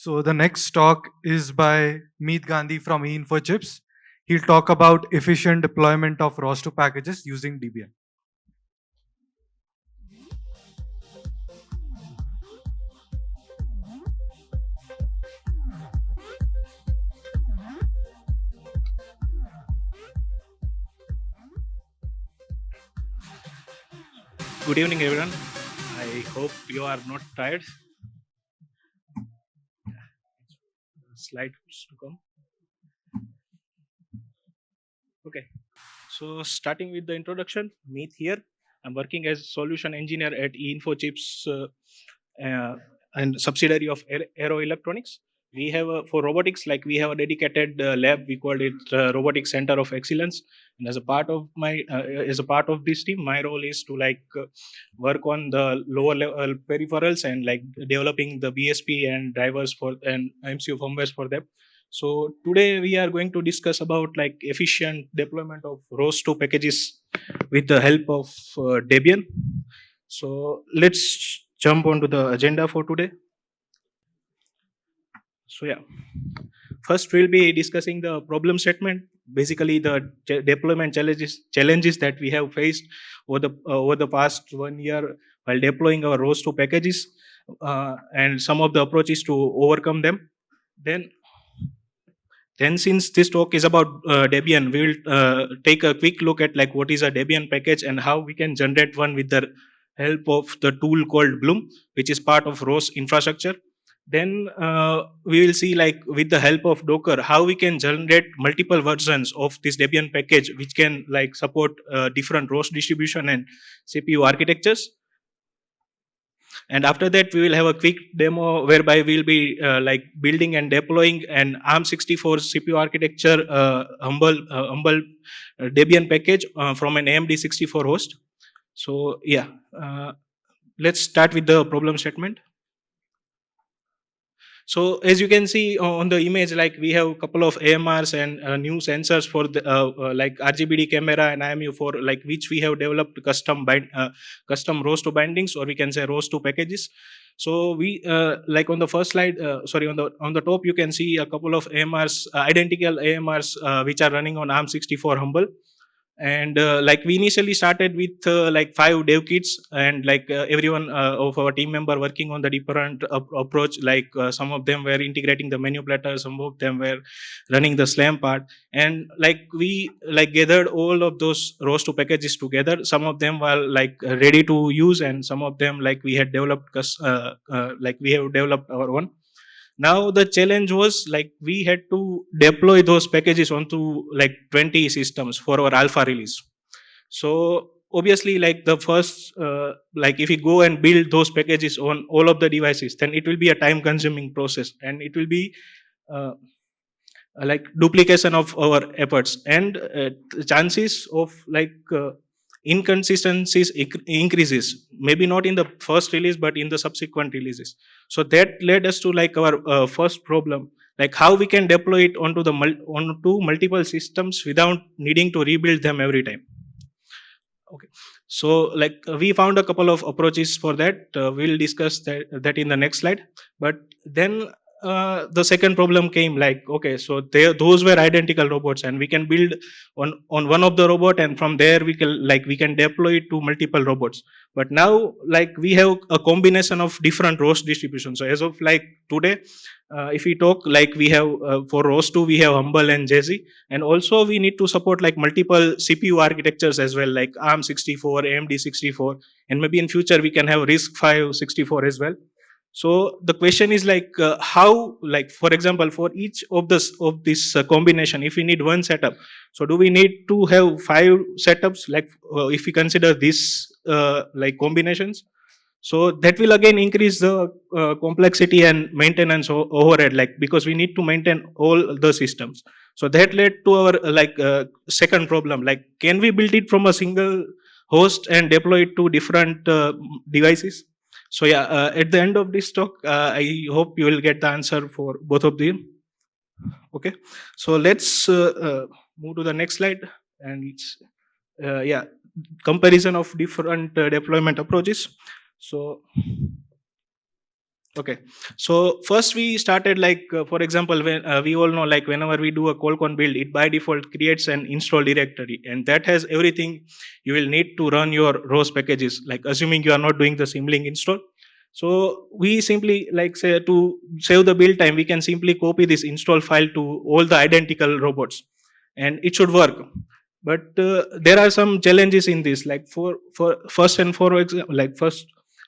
So the next talk is by Meet Gandhi from eInfochips. He'll talk about efficient deployment of ROS2 packages using Debian. Good evening, everyone. I hope you are not tired. Slides to come. Okay. So, starting with the introduction, Meet here. I'm working as solution engineer at eInfochips and subsidiary of Aero Electronics. We have for robotics, like we have a dedicated lab. We called it Robotics Center of Excellence. And as a part of this team, my role is to work on the lower level peripherals and like developing the BSP and drivers for and MCU firmwares for them. So today we are going to discuss about like efficient deployment of ROS2 packages with the help of Debian. So let's jump onto the agenda for today. So yeah, first we'll be discussing the problem statement, basically the deployment challenges that we have faced over the past 1 year while deploying our ROS2 packages, and some of the approaches to overcome them. Then since this talk is about Debian, we will take a quick look at like what is a Debian package and how we can generate one with the help of the tool called Bloom, which is part of ROS infrastructure. Then we will see like with the help of Docker how we can generate multiple versions of this Debian package, which can like support different ROS distribution and CPU architectures. And after that we will have a quick demo whereby we'll be like building and deploying an ARM64 CPU architecture humble Debian package from an AMD64 host. So yeah, let's start with the problem statement. So as you can see on the image, like we have a couple of AMRs and new sensors for the like RGBD camera and IMU for like which we have developed custom ROS2 bindings, or we can say ROS2 packages. So we like on the first slide, sorry, on the top you can see a couple of AMRs, identical AMRs which are running on ARM64 Humble. And like we initially started with like 5 dev kits, and like everyone of our team member working on the different approach, like some of them were integrating the manipulator, some of them were running the slam part, and like we like gathered all of those ROS2 packages together. Some of them were like ready to use, and some of them like we had developed like we have developed our own. Now the challenge was like we had to deploy those packages onto like 20 systems for our alpha release. So obviously like the first like if we go and build those packages on all of the devices, then it will be a time consuming process, and it will be uh, like duplication of our efforts, and chances of like inconsistencies increases, maybe not in the first release but in the subsequent releases. So that led us to like our first problem, like how we can deploy it onto multiple systems without needing to rebuild them every time. Okay, so like we found a couple of approaches for that. We'll discuss that in the next slide. But then the second problem came, like okay, so those were identical robots, and we can build on one of the robot, and from there we can deploy it to multiple robots. But now like we have a combination of different ROS distributions. So as of like today, if we talk, like we have for ROS2 we have Humble and Jazzy, and also we need to support like multiple CPU architectures as well, like ARM64, AMD64, and maybe in future we can have RISC-V 64 as well. So the question is like how, like for example, for each of this combination, if we need one setup, so do we need to have 5 setups, like if we consider this like combinations? So that will again increase the complexity and maintenance overhead, like because we need to maintain all the systems. So that led to our second problem, like can we build it from a single host and deploy it to different devices? So yeah, at the end of this talk, I hope you will get the answer for both of them. Okay, so let's move to the next slide, and it's yeah, comparison of different deployment approaches. So Okay, so first we started for example, when we all know, like whenever we do a colcon build, it by default creates an install directory, and that has everything you will need to run your ROS packages. Like assuming you are not doing the symlink install, so we simply like say to save the build time, we can simply copy this install file to all the identical robots, and it should work. But there are some challenges in this. Like for first and foremost, like first,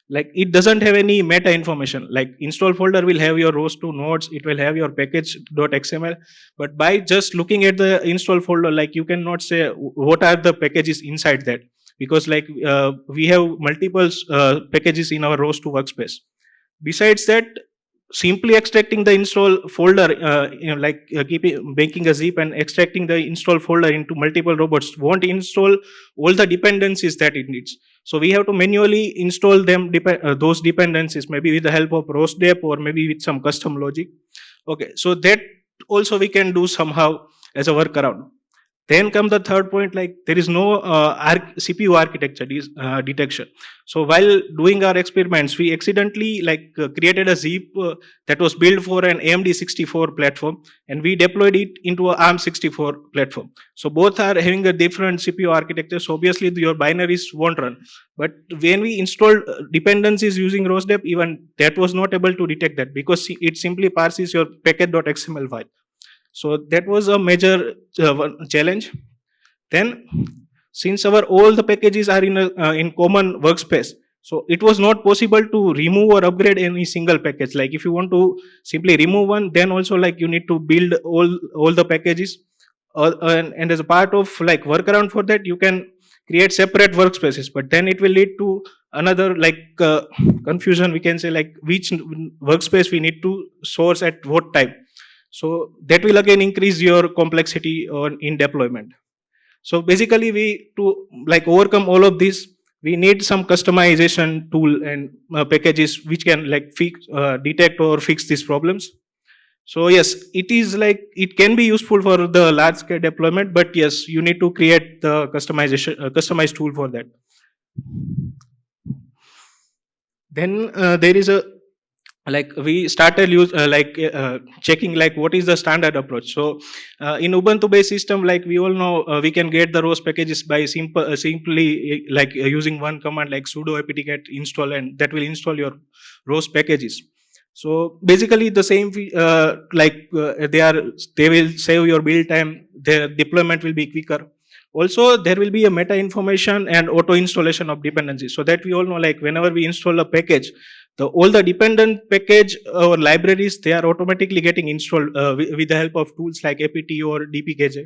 like it doesn't have any meta information. Like install folder will have your rows2 nodes, it will have your package.xml, but by just looking at the install folder, like you cannot say what are the packages inside that, because like we have multiple packages in our rows2 workspace. Besides that, simply extracting the install folder, keeping making a zip and extracting the install folder into multiple robots won't install all the dependencies that it needs. So we have to manually install them, those dependencies, maybe with the help of rosdep or maybe with some custom logic. Okay, so that also we can do somehow as a workaround. Then come the third point, like there is no CPU architecture detection. So while doing our experiments, we accidentally created a zip that was built for an AMD64 platform, and we deployed it into a ARM64 platform. So both are having a different CPU architecture. So obviously your binaries won't run. But when we installed dependencies using rosdep, even that was not able to detect that, because it simply parses your package.xml file. So that was a major challenge. Then, since our all the packages are in common workspace, so it was not possible to remove or upgrade any single package. Like if you want to simply remove one, then also like you need to build all the packages, and as a part of like workaround for that, you can create separate workspaces. But then it will lead to another confusion. We can say like which workspace we need to source at what time. So that will again increase your complexity in deployment. So basically we to like overcome all of this, we need some customization tool and packages which can like detect or fix these problems. So yes, it is like it can be useful for the large scale deployment, but yes, you need to create the customized tool for that. Then there is a like we started checking like what is the standard approach. So in ubuntu based system, like we all know, we can get the ROS packages by simply using one command like sudo apt-get install, and that will install your ROS packages. So basically the same they will save your build time, their deployment will be quicker. Also there will be a meta information and auto installation of dependencies, so that we all know like whenever we install a package, all the dependent package or libraries, they are automatically getting installed with the help of tools like apt or dpkg.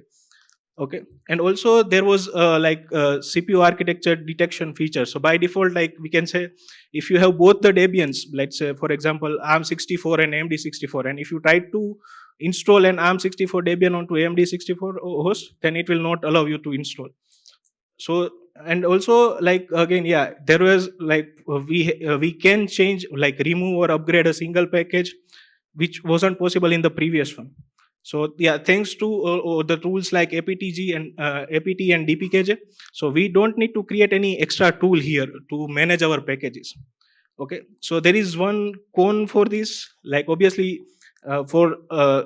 Okay, and also there was CPU architecture detection feature. So by default, like we can say, if you have both the Debians, let's say for example ARM64 and AMD64, and if you try to install an ARM64 Debian onto AMD64 host, then it will not allow you to install. So and also like again, yeah, there was we can change, like remove or upgrade a single package, which wasn't possible in the previous one. So yeah, thanks to the tools like aptg and apt and dpkg, so we don't need to create any extra tool here to manage our packages. Okay, so there is one con for this. Like obviously for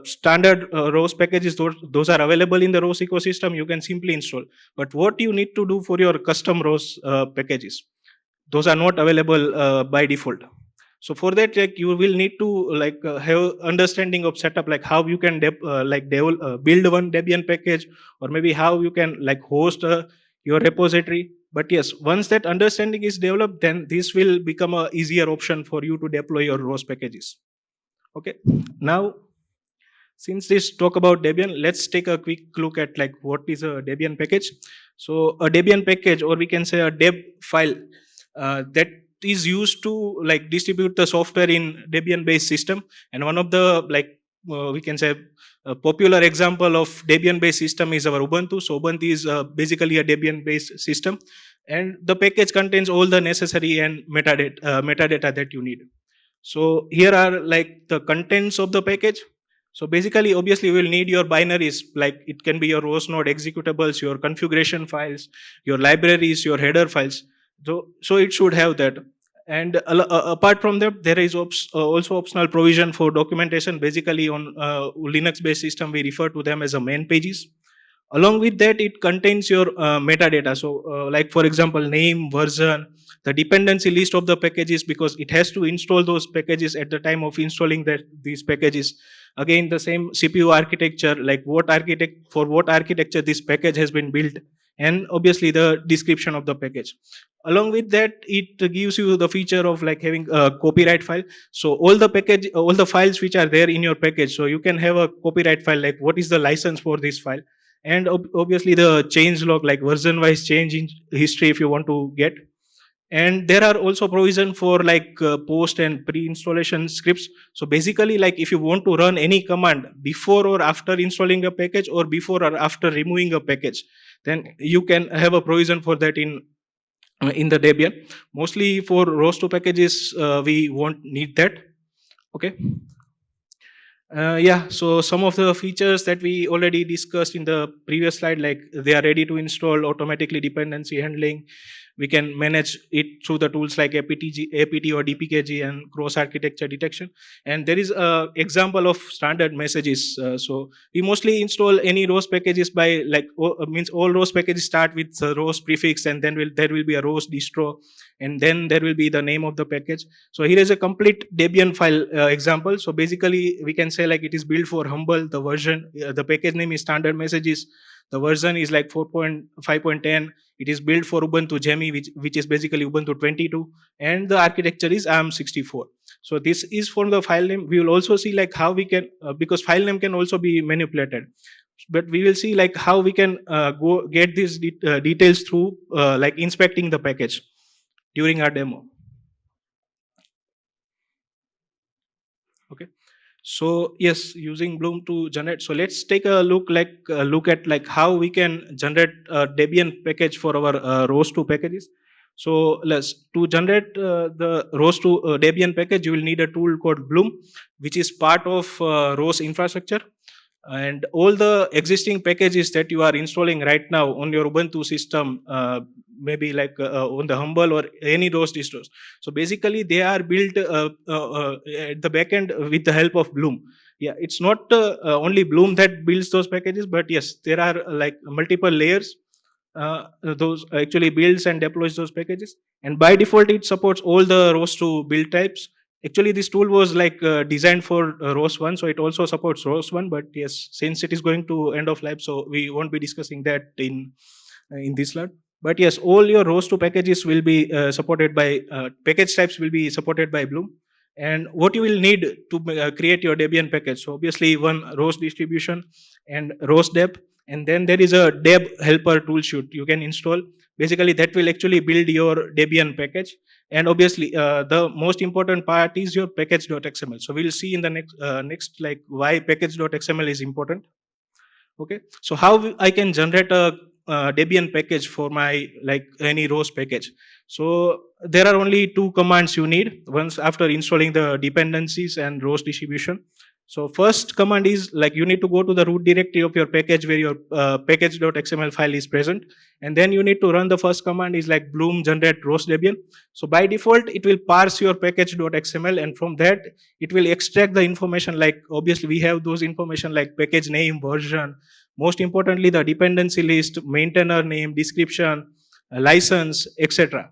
standard ROS packages, those are available in the ROS ecosystem, you can simply install. But what you need to do for your custom ROS packages, those are not available by default. So for that, like you will need to have understanding of setup, like how you can build one Debian package, or maybe how you can like host your repository. But yes, once that understanding is developed, then this will become a easier option for you to deploy your ROS packages. Okay, now since this talk about Debian, let's take a quick look at like what is a Debian package. So a Debian package, or we can say a deb file, that is used to like distribute the software in Debian based system. And one of the we can say a popular example of Debian based system is our Ubuntu. So Ubuntu is basically a Debian based system, and the package contains all the necessary and metadata that you need. So here are like the contents of the package. So basically, obviously, you will need your binaries, like it can be your ROS node executables, your configuration files, your libraries, your header files. So it should have that. And apart from that, there is also optional provision for documentation. Basically, on Linux based system, we refer to them as a main pages. Along with that, it contains your metadata. So like for example, name, version, the dependency list of the packages, because it has to install those packages at the time of installing these packages. Again, the same CPU architecture, like what architecture this package has been built, and obviously the description of the package. Along with that, it gives you the feature of like having a copyright file. So all the files which are there in your package, so you can have a copyright file, like what is the license for this file, and obviously the change log, like version wise change in history if you want to get. And there are also provision for like post and pre-installation scripts. So basically, like if you want to run any command before or after installing a package, or before or after removing a package, then you can have a provision for that in the Debian. Mostly for roast packages, we won't need that. Okay. Yeah, so some of the features that we already discussed in the previous slide, like they are ready to install, automatically dependency handling. We can manage it through the tools like APT or DPKG and cross architecture detection. And there is a example of standard messages. So we mostly install any ROS packages by like means all ROS packages start with the ROS prefix, and then there will be a ROS distro, and then there will be the name of the package. So here is a complete Debian file example. So basically, we can say like it is built for Humble. The version, the package name is standard messages. The version is like 4.5.10. It is built for Ubuntu Jemmy, which is basically Ubuntu 22, and the architecture is ARM64. So this is for the file name. We will also see like how we can, because file name can also be manipulated, but we will see like how we can go get these details through like inspecting the package during our demo. Okay. So yes, using Bloom to generate. So let's take a look at like how we can generate a Debian package for our ROS2 packages. So let's to generate the ROS2 Debian package, you will need a tool called Bloom, which is part of ROS infrastructure. And all the existing packages that you are installing right now on your Ubuntu system, maybe like on the Humble or any ROS distros. So basically, they are built at the backend with the help of Bloom. Yeah, it's not only Bloom that builds those packages, but yes, there are like multiple layers. Those actually builds and deploys those packages, and by default, it supports all the ROS2 build types. Actually, this tool was like designed for ROS 1, so it also supports ROS 1. But yes, since it is going to end of life, so we won't be discussing that in this slide. But yes, all your ROS 2 packages will be supported by package types will be supported by Bloom. And what you will need to create your Debian package. So obviously, one ROS distribution and ROS deb, and then there is a deb helper toolsheet you can install. Basically, that will actually build your Debian package. And obviously, the most important part is your package.xml. So we'll see in the next like why package.xml is important. Okay, so how I can generate a Debian package for my like any ROS package. So there are only two commands you need once after installing the dependencies and ROS distribution. So first command is like you need to go to the root directory of your package where your package.xml file is present, and then you need to run the first command is like bloom generate ROS Debian. So by default, it will parse your package.xml, and from that it will extract the information. Like obviously we have those information like package name, version, most importantly the dependency list, maintainer name, description, license, etc.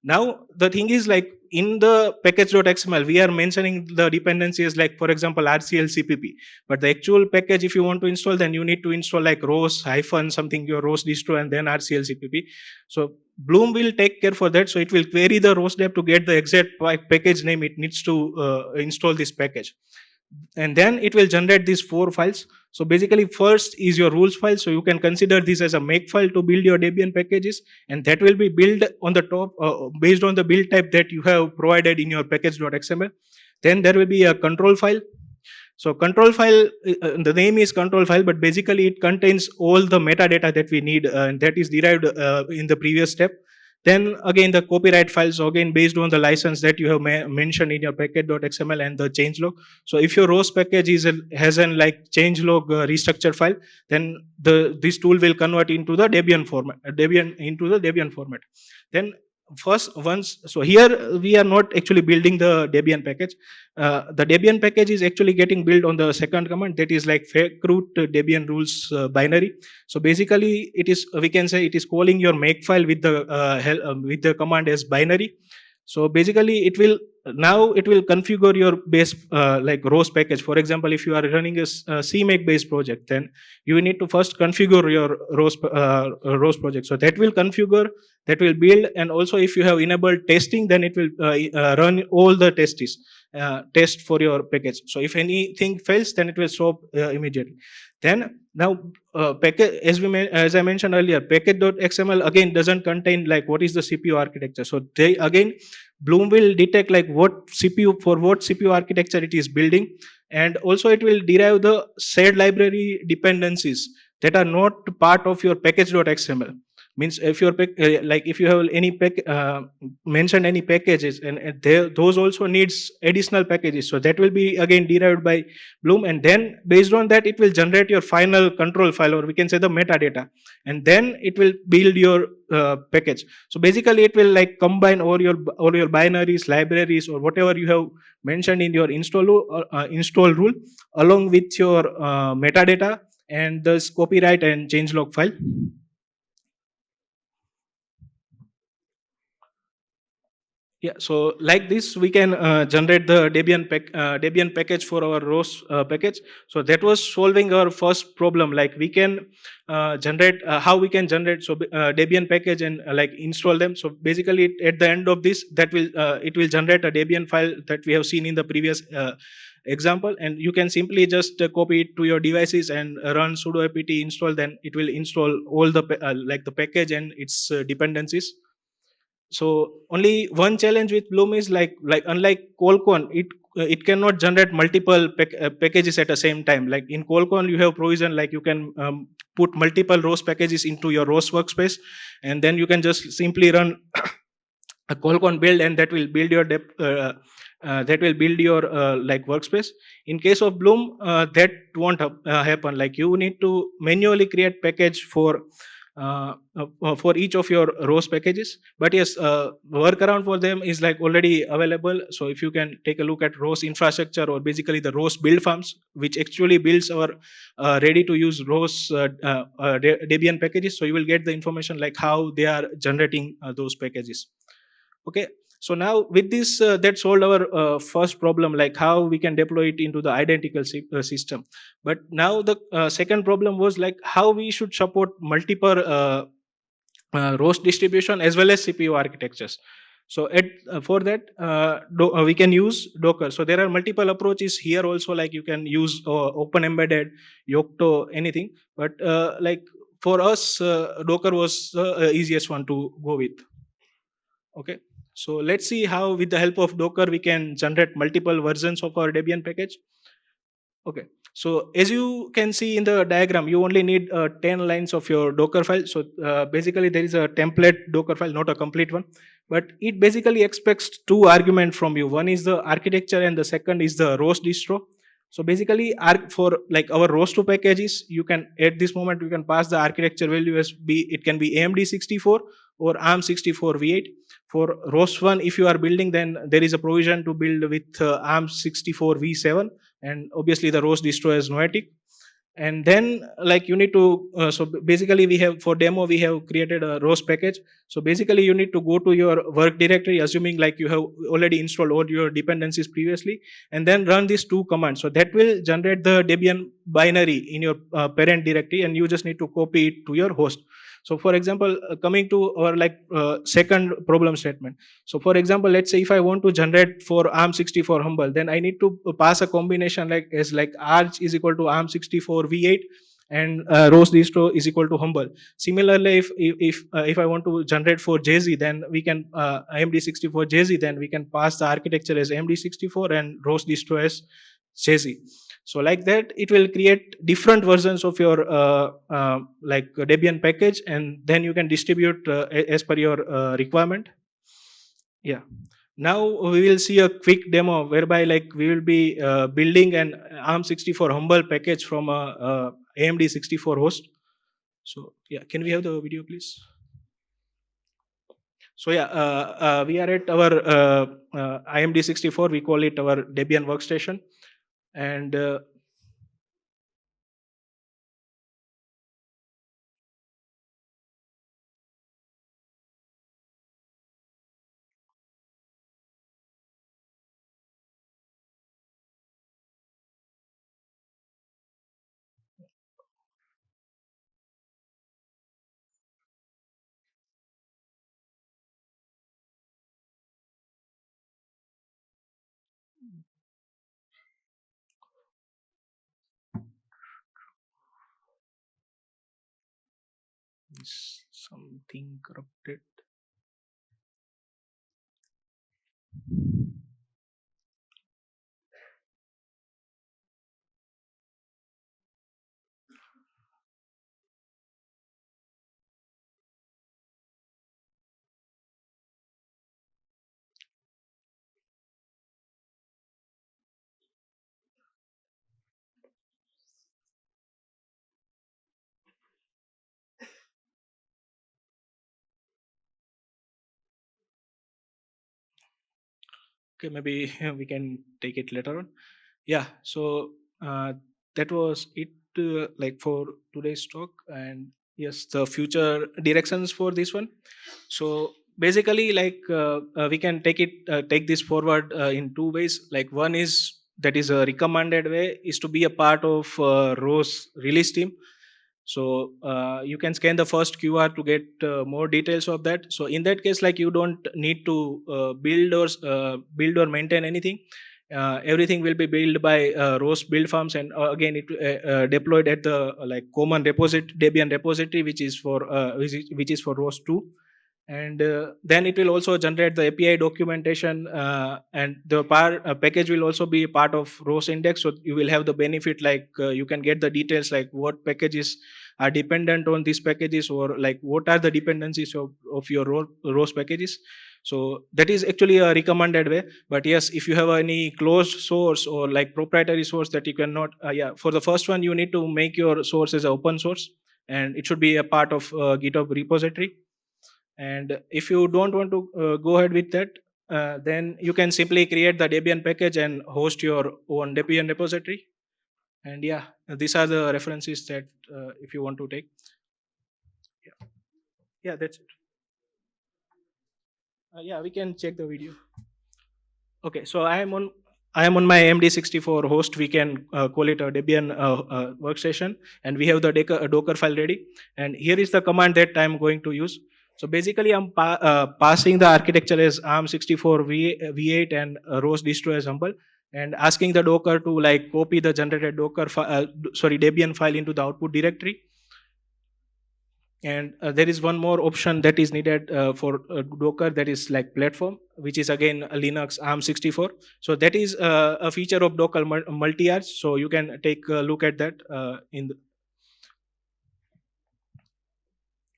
Now the thing is like in the package.xml we are mentioning the dependencies like for example RCL-CPP, but the actual package if you want to install, then you need to install like ROS hyphen something your ROS distro and then RCL-CPP. So Bloom will take care for that. So it will query the ROS deb to get the exact package name it needs to install this package, and then it will generate these 4 files. So basically first is your rules file, so you can consider this as a make file to build your Debian packages, and that will be built on the top based on the build type that you have provided in your package.xml. Then there will be a control file. So control file, the name is control file, but basically it contains all the metadata that we need, and that is derived in the previous step. Then again the copyright files, so again based on the license that you have mentioned in your package.xml and the changelog. So if your ROS package has an like changelog restructure file, then this tool will convert into the Debian format, into the Debian format. Then So here we are not actually building the Debian package. The Debian package is actually getting built on the second command, that is like fake root Debian rules binary. So basically, it is, we can say, it is calling your make file with the with the command as binary. So basically, it will configure your base like ROS package. For example, if you are running a CMake based project, then you need to first configure your ROS project. So that will configure, that will build, and also if you have enabled testing, then it will run all the test for your package. So if anything fails, then it will stop immediately. Then now package, as I mentioned earlier, package.xml again doesn't contain like what is the CPU architecture. So they again, Bloom will detect like what CPU architecture it is building, and also it will derive the shared library dependencies that are not part of your package.xml. Means if your like if you have any mentioned any packages, and those also needs additional packages, so that will be again derived by Bloom, and then based on that it will generate your final control file, or we can say the metadata, and then it will build your package. So basically it will like combine all your binaries, libraries, or whatever you have mentioned in your install rule, along with your metadata and this copyright and changelog file. Yeah, so like this, we can generate the Debian package for our ROS package. So that was solving our first problem. Like we can generate how we can generate Debian package and like install them. So basically, at the end of this, that will it will generate a Debian file that we have seen in the previous example, and you can simply just copy it to your devices and run sudo apt install. Then it will install all the like the package and its dependencies. So only one challenge with Bloom is like unlike Qualcomm, it cannot generate multiple packages at the same time. Like in Qualcomm, you have provision like you can put multiple ROS packages into your ROS workspace, and then you can just simply run a Qualcomm build, and that will build your like workspace. In case of Bloom, that won't happen. Like you need to manually create package for each of your ROS packages. But yes, workaround for them is like already available. So if you can take a look at ROS infrastructure, or basically the ROS build farms, which actually builds our ready to use ROS Debian packages, so you will get the information like how they are generating those packages. Okay, so now with this, that solved our first problem, like how we can deploy it into the identical system. But now the second problem was like how we should support multiple ROS distribution as well as CPU architectures. So for that, we can use Docker. So there are multiple approaches here also, like you can use open embedded, Yocto, anything. But like for us, Docker was the easiest one to go with. Okay, so let's see how with the help of Docker we can generate multiple versions of our Debian package. Okay, so as you can see in the diagram, you only need 10 lines of your Docker file. So basically there is a template Docker file, not a complete one, but it basically expects two arguments from you. One is the architecture and the second is the ROS distro. So basically for like our ROS2 packages, you can at this moment you can pass the architecture value as it can be AMD64 or ARM64 V8. For ROS1, if you are building, then there is a provision to build with ARM64 V7, and obviously the ROS distro is Noetic. And then like you need to so basically we have, for demo we have created a ROS package. So basically you need to go to your work directory, assuming like you have already installed all your dependencies previously, and then run these two commands. So that will generate the Debian binary in your parent directory, and you just need to copy it to your host. So for example, coming to our like second problem statement. So for example, let's say if I want to generate for ARM64 Humble, then I need to pass a combination like as like arch is equal to ARM64 V8 and ROS distro is equal to Humble. Similarly, if I want to generate for JZ, then we can AMD64 JZ, then we can pass the architecture as AMD64 and ROS distro as JZ. So like that, it will create different versions of your like Debian package, and then you can distribute as per your requirement. Yeah. Now we will see a quick demo whereby like we will be building an ARM64 Humble package from a AMD64 host. So yeah, can we have the video, please? So yeah, we are at our IMD64. We call it our Debian workstation, and is something corrupted. Okay, maybe we can take it later on. Yeah, so that was it, like for today's talk, and yes, the future directions for this one. So basically, like we can take this forward in two ways. Like one is, that is a recommended way, is to be a part of ROS release team. So you can scan the first QR to get more details of that. So in that case, like, you don't need to build or maintain anything. Everything will be built by ROS build farms, and again it deployed at the like common Debian repository, which is for ROS 2. And then it will also generate the API documentation, and the package will also be part of ROS index. So you will have the benefit, like you can get the details, like what packages are dependent on these packages, or like what are the dependencies of your ROS packages. So that is actually a recommended way. But yes, if you have any closed source or like proprietary source that you cannot, yeah, for the first one you need to make your source as open source, and it should be a part of GitHub repository. And if you don't want to go ahead with that, then you can simply create the Debian package and host your own Debian repository. And yeah, these are the references that if you want to take. Yeah, yeah, that's it. Yeah, we can check the video. Okay, so I am on my MD64 host. We can call it a Debian workstation, and we have the Docker file ready. And here is the command that I'm going to use. So basically, I'm passing the architecture as ARM64 V8 and ROS distro as humble, and asking the Docker to like copy the generated Debian file into the output directory. And there is one more option that is needed for Docker, that is like platform, which is again a Linux ARM64. So that is a feature of Docker multi-arch. So you can take a look at that in the,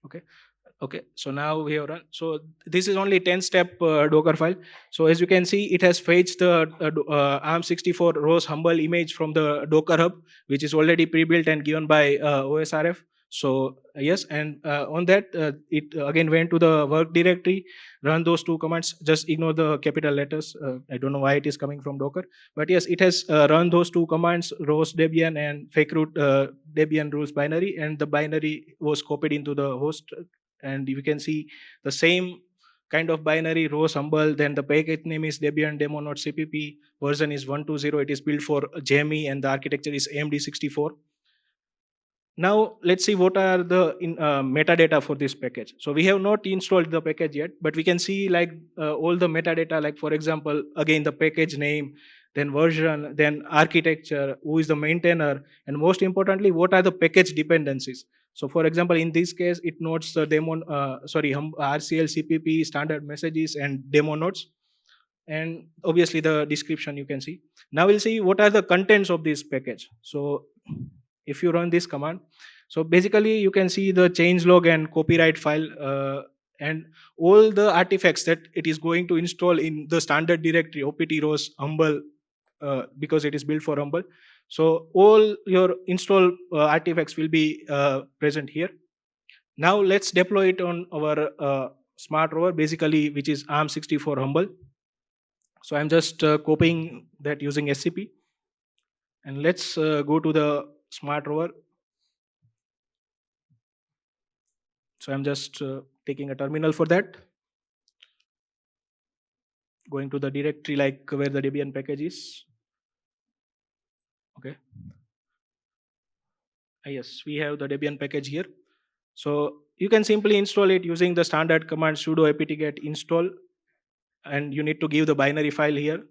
okay. Okay, so now we have run. So this is only 10-step Docker file. So as you can see, it has fetched the ARM64 ROS humble image from the Docker hub, which is already pre-built and given by OSRF. So yes, and on that, it again went to the work directory, run those two commands. Just ignore the capital letters. I don't know why it is coming from Docker, but yes, it has run those two commands, ROS Debian and fake root Debian rules binary, and the binary was copied into the host, and you can see the same kind of binary rows humble. Then the package name is debian demo.cpp, version is 120, it is built for JME, and the architecture is AMD64. Now let's see what are the metadata for this package. So we have not installed the package yet, but we can see like all the metadata, like for example, again the package name, then version, then architecture, who is the maintainer, and most importantly, what are the package dependencies. So for example, in this case, it notes the RCL, CPP, standard messages, and demo nodes, and obviously the description you can see. Now we'll see what are the contents of this package. So if you run this command, so basically you can see the changelog and copyright file, and all the artifacts that it is going to install in the standard directory opt ROS humble, because it is built for humble. So all your install artifacts will be present here. Now let's deploy it on our smart rover, basically, which is ARM64 Humble. So I'm just copying that using SCP. And let's go to the smart rover. So I'm just taking a terminal for that. Going to the directory like where the Debian package is. Okay. Yes, we have the Debian package here. So you can simply install it using the standard command sudo apt-get install, and you need to give the binary file here.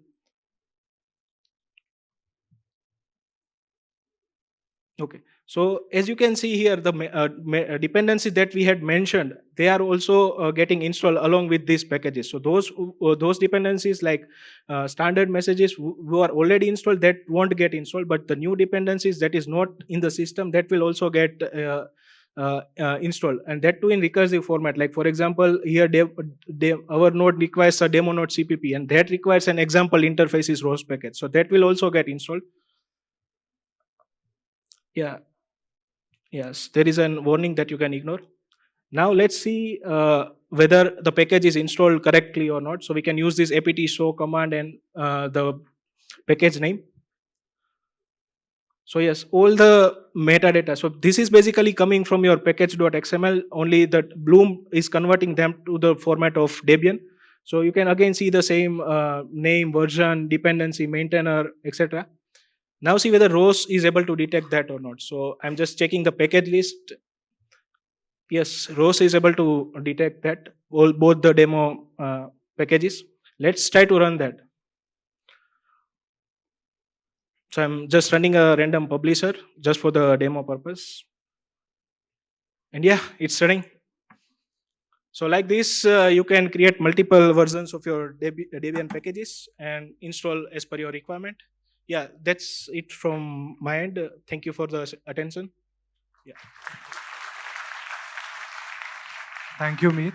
Okay. So as you can see here, the dependencies that we had mentioned, they are also getting installed along with these packages. So those dependencies like standard messages who are already installed, that won't get installed, but the new dependencies that is not in the system, that will also get installed, and that too in recursive format. Like for example, here our node requires a demo node CPP, and that requires an example interfaces ROS package. So that will also get installed. Yeah. Yes, there is a warning that you can ignore. Now let's see whether the package is installed correctly or not. So we can use this apt show command and the package name. So yes, all the metadata. So this is basically coming from your package.xml. Only that Bloom is converting them to the format of Debian. So you can again see the same name, version, dependency, maintainer, etc. Now see whether ROS is able to detect that or not. So I'm just checking the package list. Yes, ROS is able to detect that, both the demo packages. Let's try to run that. So I'm just running a random publisher just for the demo purpose. And yeah, it's running. So like this, you can create multiple versions of your Debian packages and install as per your requirement. Yeah, that's it from my end. Thank you for the attention. Yeah. Thank you, Meet.